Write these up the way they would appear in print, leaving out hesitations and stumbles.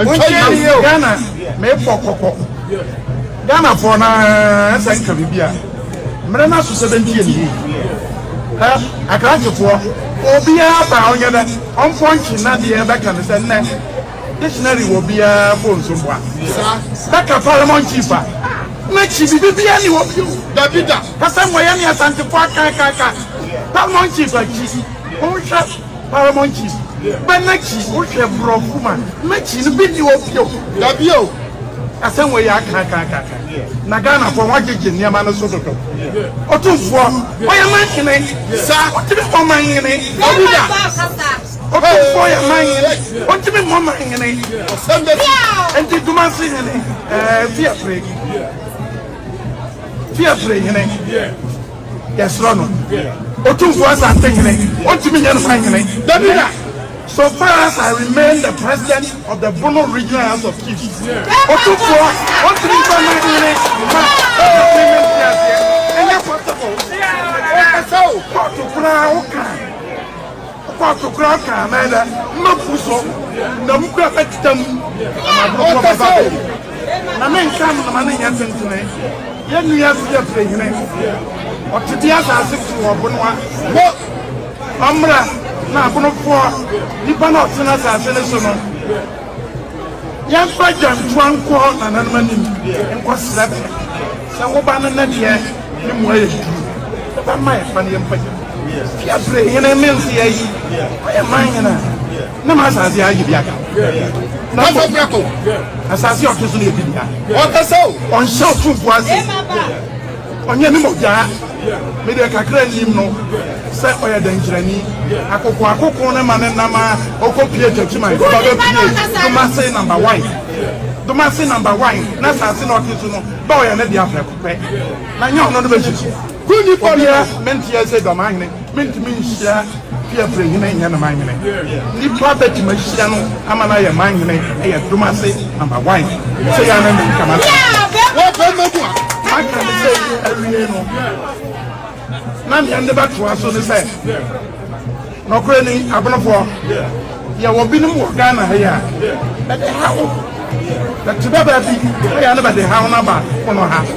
Ghana, me for Coco. Ghana for na San Caribbean. Mrena to 70 years. I can't afford. Obia Baonia, on point, not the back and the dictionary will be a phone somewhere. Back a Parliament cheaper. Make she be any of you. Davida, Hassan Wayania Santa Parka, Parliament cheaper, Paramount cheese. But next year, we have broke woman. Make she be you of you. Davio. I send way I can't. Nagana for what you can near Manasoto. Or two for why am I in it? Sir, what do you want my in it? Okay, for your mind, what do you want my in it? And did you man sing in it? Fear free. Fear free in it. Yes, Ronald. Or two for us, I'm thinking it. What do you mean you're finding it? So far as I remain the president of the Bono Regional House of Chiefs, what to for? What to be done in it? And you're possible. So, what to crown? What to crown? Man, no puzzle, no them. I mean, come the money and tonight. Yet we have to play in it. Or to the other 6 or 1. What? Umbra. Na bono for di bana otina sa selection ya fa jam twanko na nanmanim enko slap sa wo bana na de ni mo ayi ba mai fa ne mpa ya bre yene mensi ayi ya manyana na ma sa sia ayi biaka na fo brako asasi o kesu ne bibia o kaso on show tun boase onye ni mo ja me de kakra nim no se oya danjirani akoko na mane na ma okopie judgment ba be pie do ma say number 1 do ma say number 1 na sa say no kisu no ba oya na dia fa kope na nya ono no be chichi kuni polia menti ya say Dormaahene menti min hia pia prehina nya na mahene ni prophet ma hia no amana ya mahene e ya do ma say number 1 say ya na min kama what be I can say every no. None and the back to us on the side. No cranny, Abonafo. You will be no more Ghana here. But how? That to be, I never the how number for no half.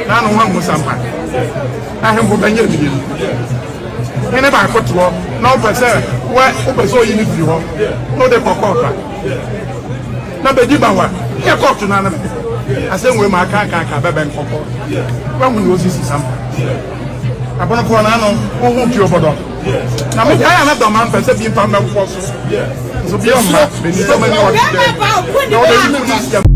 None one was some. I have for Benjamin. He never put to work. No, per se, where open so you need to work. No, they for corporate. Number Dibawa, here talk to none of it. I said, we my car baby and cocoa. When we know this is something. I want to go on who you over. Now, I am not the man for being found out. So, beyond that, we need to know what